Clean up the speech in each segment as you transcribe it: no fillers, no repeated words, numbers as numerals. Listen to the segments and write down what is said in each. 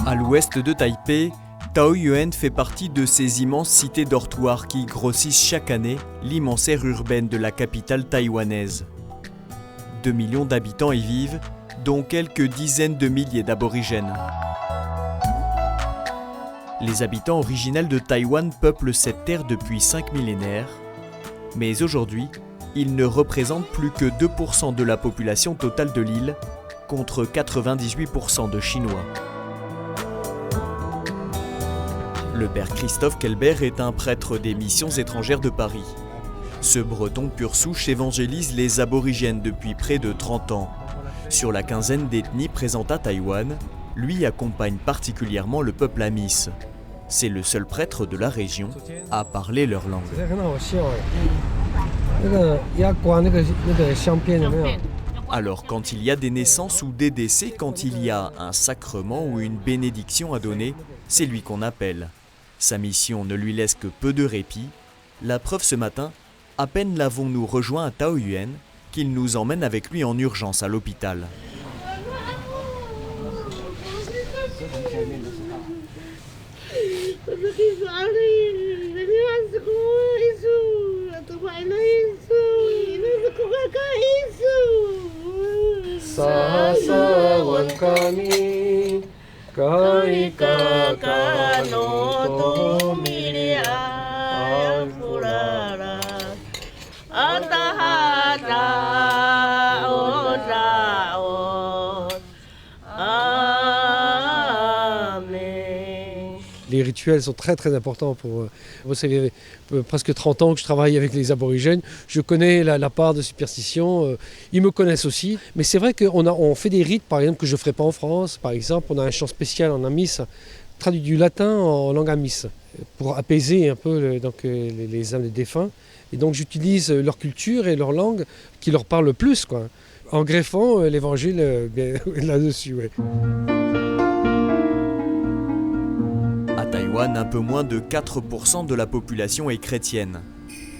À l'ouest de Taipei, Taoyuan fait partie de ces immenses cités dortoirs qui grossissent chaque année l'immense aire urbaine de la capitale taïwanaise. 2 millions d'habitants y vivent, dont quelques dizaines de milliers d'aborigènes. Les habitants originels de Taïwan peuplent cette terre depuis 5 millénaires, mais aujourd'hui, ils ne représentent plus que 2% de la population totale de l'île, contre 98% de Chinois. Le père Christophe Kelbert est un prêtre des missions étrangères de Paris. Ce breton pur souche évangélise les aborigènes depuis près de 30 ans. Sur la quinzaine d'ethnies présentes à Taïwan, lui accompagne particulièrement le peuple Amis. C'est le seul prêtre de la région à parler leur langue. Alors quand il y a des naissances ou des décès, quand il y a un sacrement ou une bénédiction à donner, c'est lui qu'on appelle. Sa mission ne lui laisse que peu de répit. La preuve ce matin, à peine l'avons-nous rejoint à Taoyuan, qu'il nous emmène avec lui en urgence à l'hôpital. Les rituels sont très très importants pour... Vous savez, presque 30 ans que je travaille avec les aborigènes, je connais la part de superstition, ils me connaissent aussi. Mais c'est vrai qu'on fait des rites, par exemple, que je ne ferai pas en France. Par exemple, on a un chant spécial en amis, traduit du latin en langue amis, pour apaiser un peu les âmes des défunts. Et donc j'utilise leur culture et leur langue qui leur parle le plus, quoi, en greffant l'évangile là-dessus. Ouais. À Taïwan, un peu moins de 4% de la population est chrétienne.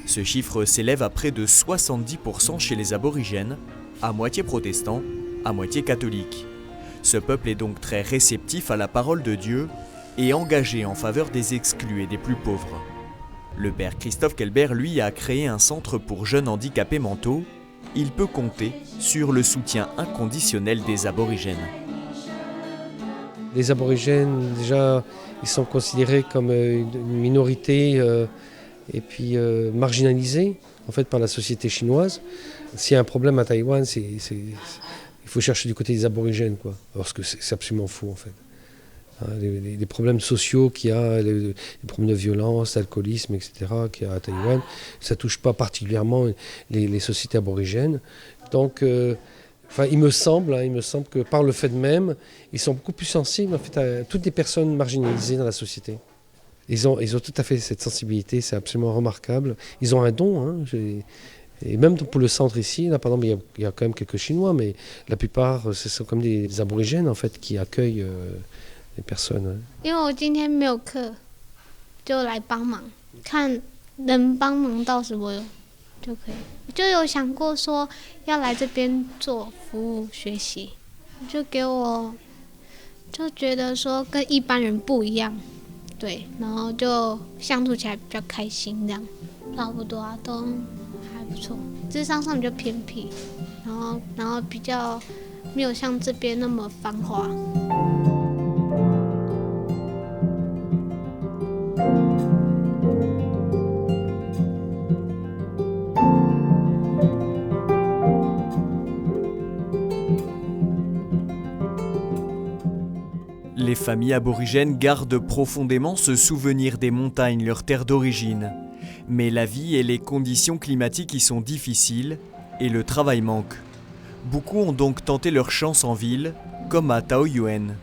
Ce chiffre s'élève à près de 70% chez les aborigènes, à moitié protestants, à moitié catholiques. Ce peuple est donc très réceptif à la parole de Dieu et engagé en faveur des exclus et des plus pauvres. Le père Christophe Kelbert, lui, a créé un centre pour jeunes handicapés mentaux. Il peut compter sur le soutien inconditionnel des aborigènes. Les aborigènes, déjà, ils sont considérés comme une minorité et puis marginalisée en fait, par la société chinoise. S'il y a un problème à Taïwan, il faut chercher du côté des aborigènes, quoi, parce que c'est absolument faux en fait. Les problèmes sociaux qu'il y a, les problèmes de violence, d'alcoolisme, etc. qu'il y a à Taïwan, ça ne touche pas particulièrement les sociétés aborigènes. Donc, il me semble que par le fait même, ils sont beaucoup plus sensibles en fait, à toutes les personnes marginalisées dans la société. Ils ont tout à fait cette sensibilité, c'est absolument remarquable. Ils ont un don, hein, et même pour le centre ici, là, par exemple, il y a quand même quelques Chinois, mais la plupart, ce sont comme des aborigènes en fait, qui accueillent les personnes. 因为我今天没有课，就来帮忙，看能帮忙到什么就可以。就有想过说要来这边做服务学习，就给我就觉得说跟一般人不一样，对，然后就相处起来比较开心这样。差不多啊，都还不错。智商上比较偏僻，然后比较没有像这边那么繁华。Les familles aborigènes gardent profondément ce souvenir des montagnes, leur terre d'origine. Mais la vie et les conditions climatiques y sont difficiles et le travail manque. Beaucoup ont donc tenté leur chance en ville, comme à Taoyuan.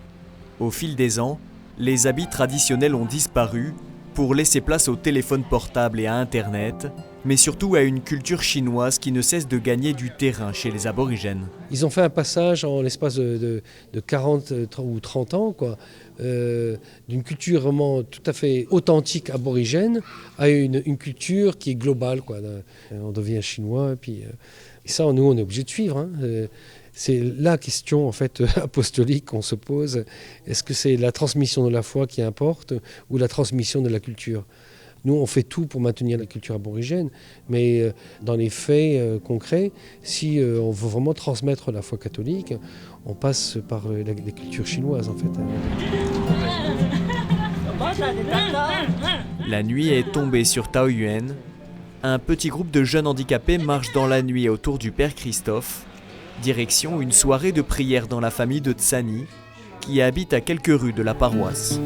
Au fil des ans, les habits traditionnels ont disparu pour laisser place au téléphone portable et à Internet, mais surtout à une culture chinoise qui ne cesse de gagner du terrain chez les aborigènes. Ils ont fait un passage en l'espace de 40 ou 30 ans, quoi, d'une culture vraiment tout à fait authentique aborigène à une culture qui est globale, quoi. On devient chinois, et puis et ça, nous, on est obligé de suivre. Hein. C'est la question en fait apostolique qu'on se pose. Est-ce que c'est la transmission de la foi qui importe ou la transmission de la culture ? Nous, on fait tout pour maintenir la culture aborigène, mais dans les faits concrets, si on veut vraiment transmettre la foi catholique, on passe par les cultures chinoises en fait. La nuit est tombée sur Taoyuan. Un petit groupe de jeunes handicapés marche dans la nuit autour du Père Christophe. Direction une soirée de prière dans la famille de Tsani, qui habite à quelques rues de la paroisse.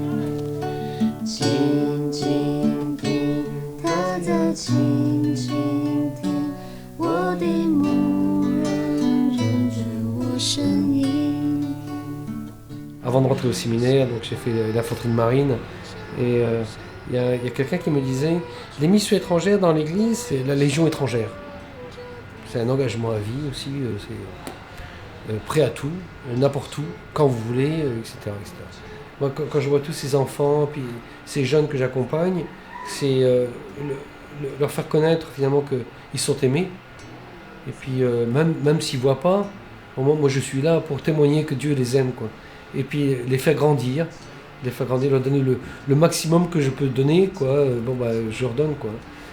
Avant de rentrer au séminaire, donc j'ai fait l'infanterie de marine et il y a quelqu'un qui me disait les missions étrangères dans l'église, c'est la légion étrangère. C'est un engagement à vie aussi, c'est prêt à tout, n'importe où, quand vous voulez, etc., etc. Moi, quand je vois tous ces enfants, puis ces jeunes que j'accompagne, c'est leur faire connaître finalement qu'ils sont aimés. Et puis même s'ils ne voient pas, au moins moi je suis là pour témoigner que Dieu les aime, quoi. Et puis les faire grandir, leur donner le maximum que je peux donner, quoi. Je leur donne, quoi.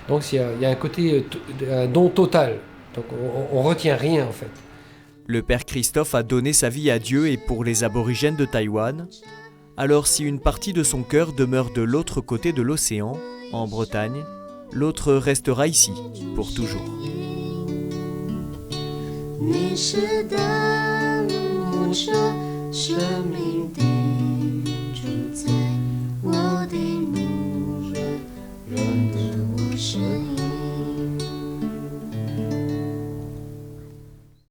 Donc il y a un côté, un don total. Donc on retient rien en fait. Le Père Christophe a donné sa vie à Dieu et pour les aborigènes de Taïwan. Alors si une partie de son cœur demeure de l'autre côté de l'océan, en Bretagne, l'autre restera ici pour toujours.